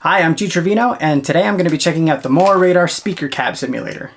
Hi, I'm Trevino, and today I'm going to be checking out the Mooer Radar Speaker Cab Simulator.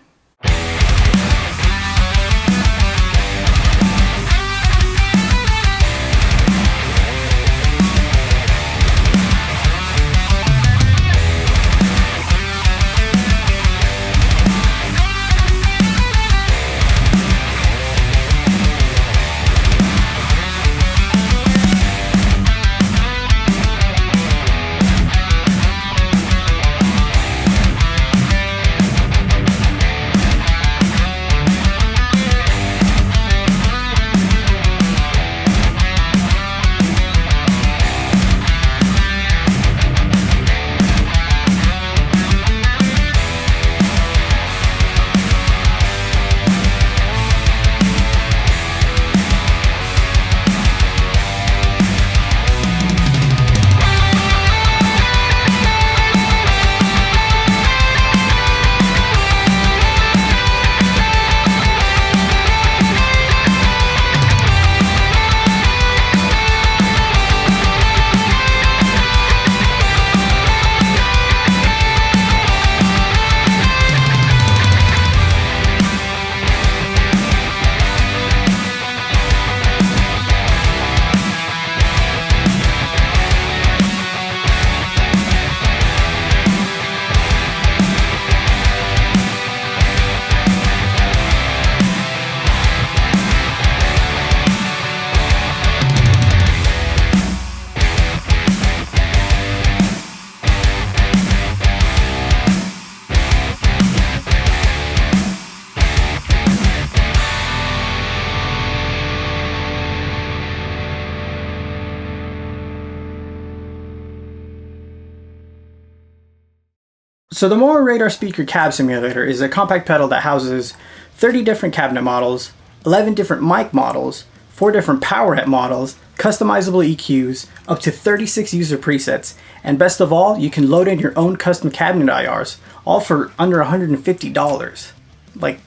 So the Mooer Radar Speaker Cab Simulator is a compact pedal that houses 30 different cabinet models, 11 different mic models, 4 different power amp models, customizable EQs, up to 36 user presets, and best of all, you can load in your own custom cabinet IRs, all for under $150. Like,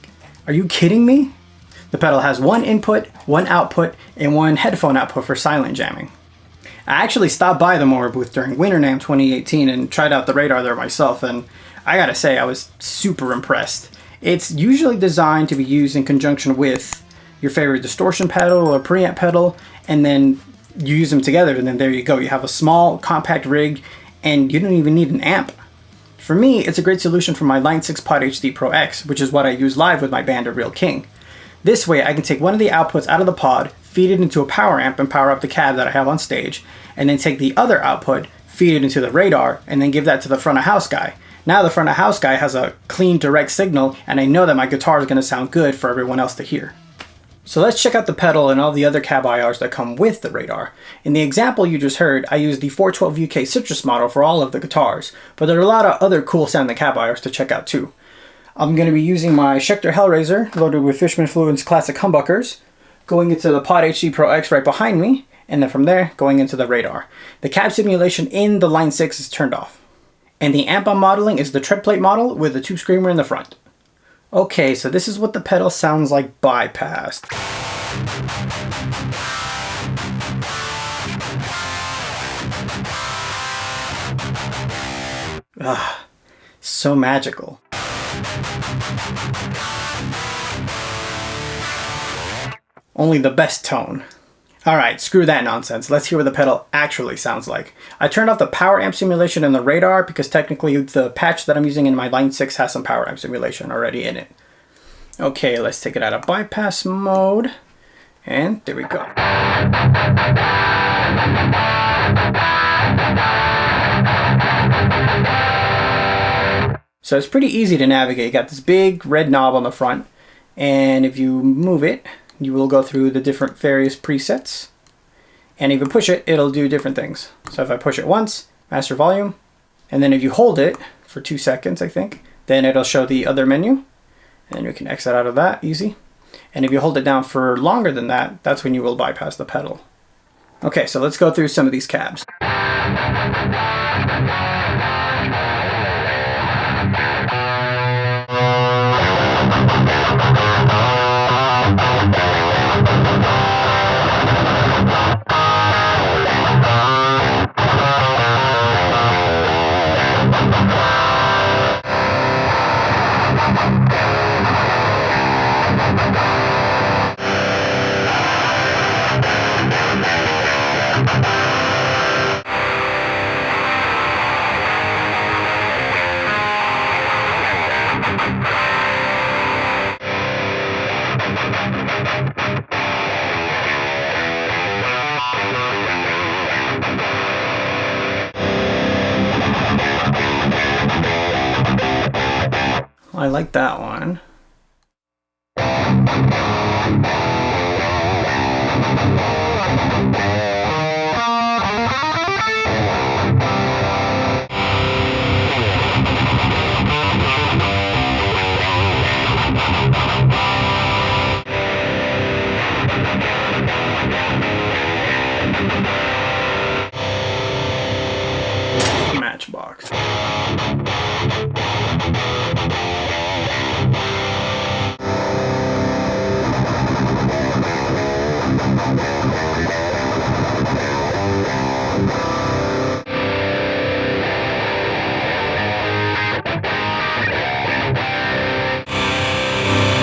are you kidding me? The pedal has one input, one output, and one headphone output for silent jamming. I actually stopped by the Mooer booth during Winter NAMM 2018 and tried out the radar there myself, and I gotta say I was super impressed. It's usually designed to be used in conjunction with your favorite distortion pedal or preamp pedal, and then you use them together, and then there you go. You have a small, compact rig, and you don't even need an amp. For me, it's a great solution for my Line 6 Pod HD Pro X, which is what I use live with my band of Real King. This way, I can take one of the outputs out of the pod, feed it into a power amp and power up the cab that I have on stage, and then take the other output, feed it into the radar, and then give that to the front of house guy. Now the front of house guy has a clean, direct signal, and I know that my guitar is going to sound good for everyone else to hear. So let's check out the pedal and all the other cab IRs that come with the radar. In the example you just heard, I used the 412 UK Citrus model for all of the guitars, but there are a lot of other cool sounding cab IRs to check out too. I'm going to be using my Schecter Hellraiser loaded with Fishman Fluence classic humbuckers, going into the Pod HD Pro X right behind me, and then from there going into the radar. The cab simulation in the Line 6 is turned off. And the amp I'm modeling is the tread plate model with the tube screamer in the front. Okay, so this is what the pedal sounds like bypassed. Ah, so magical. Only the best tone. Alright, screw that nonsense. Let's hear what the pedal actually sounds like. I turned off the power amp simulation in the radar because technically the patch that I'm using in my Line 6 has some power amp simulation already in it. Okay, let's take it out of bypass mode. And there we go. So it's pretty easy to navigate. You got this big red knob on the front, and if you move it, you will go through the different various presets, and if you push it, it'll do different things. So if I push it once, master volume, and then if you hold it for 2 seconds, I think, then it'll show the other menu, and you can exit out of that easy. And if you hold it down for longer than that, that's when you will bypass the pedal. Okay, so let's go through some of these cabs. I like that one. Matchbox.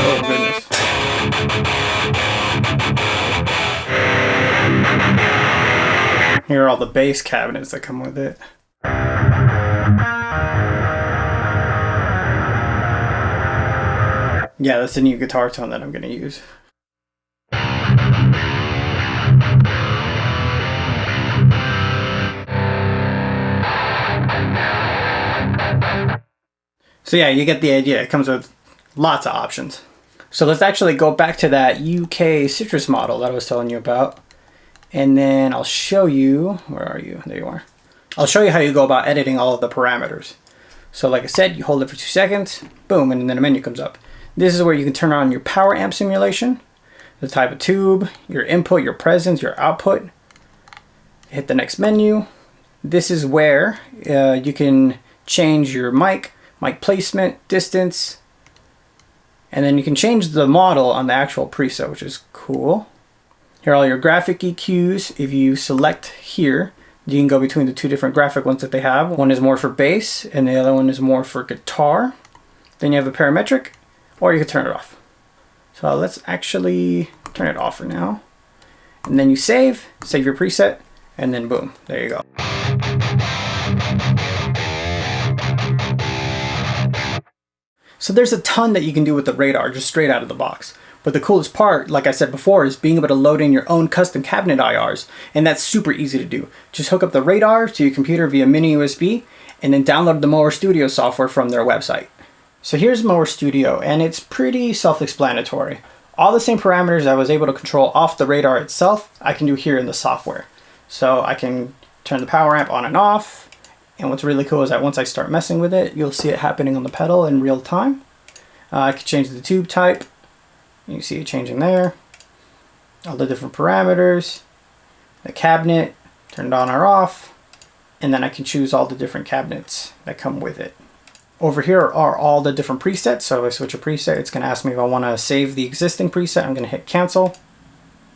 Oh goodness. Here are all the base cabinets that come with it. Yeah, that's the new guitar tone that I'm going to use. So yeah, you get the idea. It comes with lots of options. So let's actually go back to that UK Citrus model that I was telling you about. And then I'll show you, where are you? There you are. I'll show you how you go about editing all of the parameters. So like I said, you hold it for 2 seconds, boom, and then a menu comes up. This is where you can turn on your power amp simulation, the type of tube, your input, your presence, your output. Hit the next menu. This is where you can change your mic placement, distance, and then you can change the model on the actual preset, which is cool. Here are all your graphic EQs. If you select here, you can go between the 2 different graphic ones that they have. One is more for bass and the other one is more for guitar. Then you have a parametric, or you can turn it off. So let's actually turn it off for now. And then you save your preset, and then boom, there you go. So there's a ton that you can do with the radar just straight out of the box. But the coolest part, like I said before, is being able to load in your own custom cabinet IRs, and that's super easy to do. Just hook up the radar to your computer via mini USB, and then download the Mooer Studio software from their website. So here's Mooer Studio, and it's pretty self-explanatory. All the same parameters I was able to control off the radar itself, I can do here in the software. So I can turn the power amp on and off, and what's really cool is that once I start messing with it, you'll see it happening on the pedal in real time. I can change the tube type. You see it changing there. All the different parameters, the cabinet, turned on or off, and then I can choose all the different cabinets that come with it. Over here are all the different presets. So if I switch a preset, it's going to ask me if I want to save the existing preset. I'm going to hit cancel.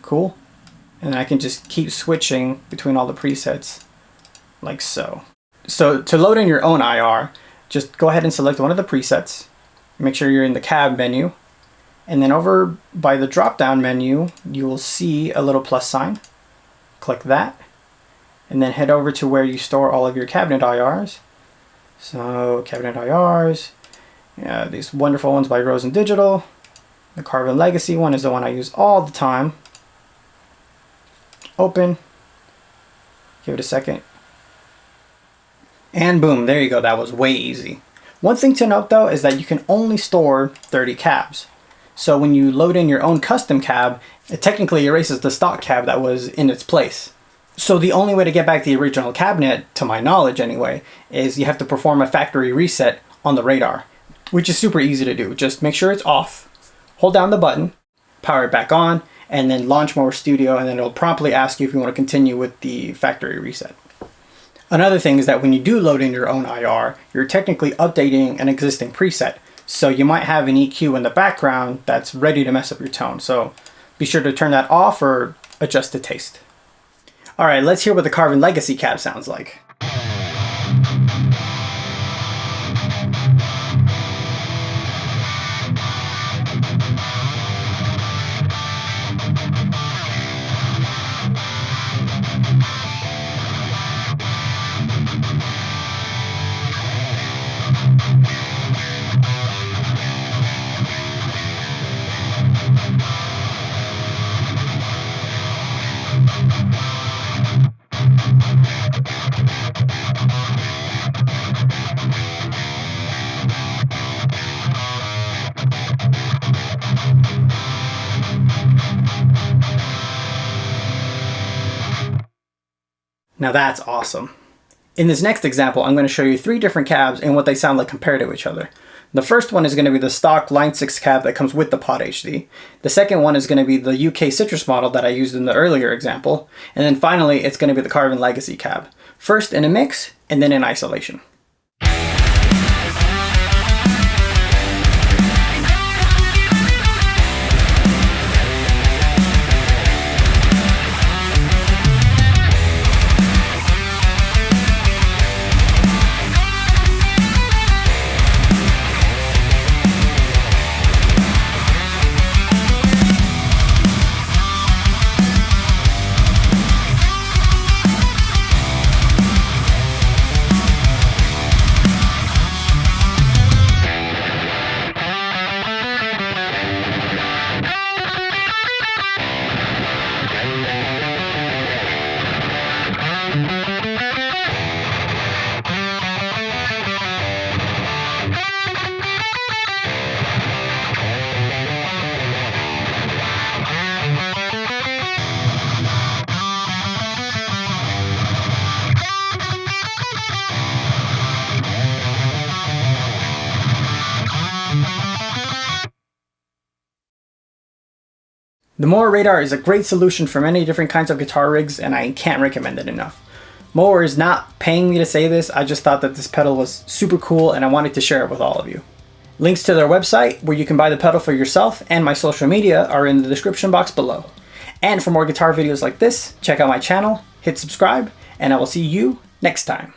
Cool. And then I can just keep switching between all the presets like so. So to load in your own IR, just go ahead and select one of the presets. Make sure you're in the cab menu. And then over by the drop-down menu, you will see a little plus sign. Click that. And then head over to where you store all of your cabinet IRs. So cabinet IRs, yeah, these wonderful ones by Rosen Digital. The Carbon Legacy one is the one I use all the time. Open. Give it a second. And boom, there you go. That was way easy. One thing to note though is that you can only store 30 cabs. So when you load in your own custom cab, it technically erases the stock cab that was in its place. So the only way to get back the original cabinet, to my knowledge anyway, is you have to perform a factory reset on the radar, which is super easy to do. Just make sure it's off, hold down the button, power it back on, and then launch Mooer Studio, and then it'll promptly ask you if you want to continue with the factory reset. Another thing is that when you do load in your own IR, you're technically updating an existing preset. So you might have an EQ in the background that's ready to mess up your tone. So be sure to turn that off or adjust to taste. All right, let's hear what the Carbon Legacy cab sounds like. Now that's awesome. In this next example, I'm going to show you 3 different cabs and what they sound like compared to each other. The first one is going to be the stock Line 6 cab that comes with the Pod HD. The second one is going to be the UK Citrus model that I used in the earlier example. And then finally, it's going to be the Carvin Legacy cab. First in a mix, and then in isolation. The Mooer radar is a great solution for many different kinds of guitar rigs, and I can't recommend it enough. Mooer is not paying me to say this, I just thought that this pedal was super cool and I wanted to share it with all of you. Links to their website, where you can buy the pedal for yourself, and my social media are in the description box below. And for more guitar videos like this, check out my channel, hit subscribe, and I will see you next time.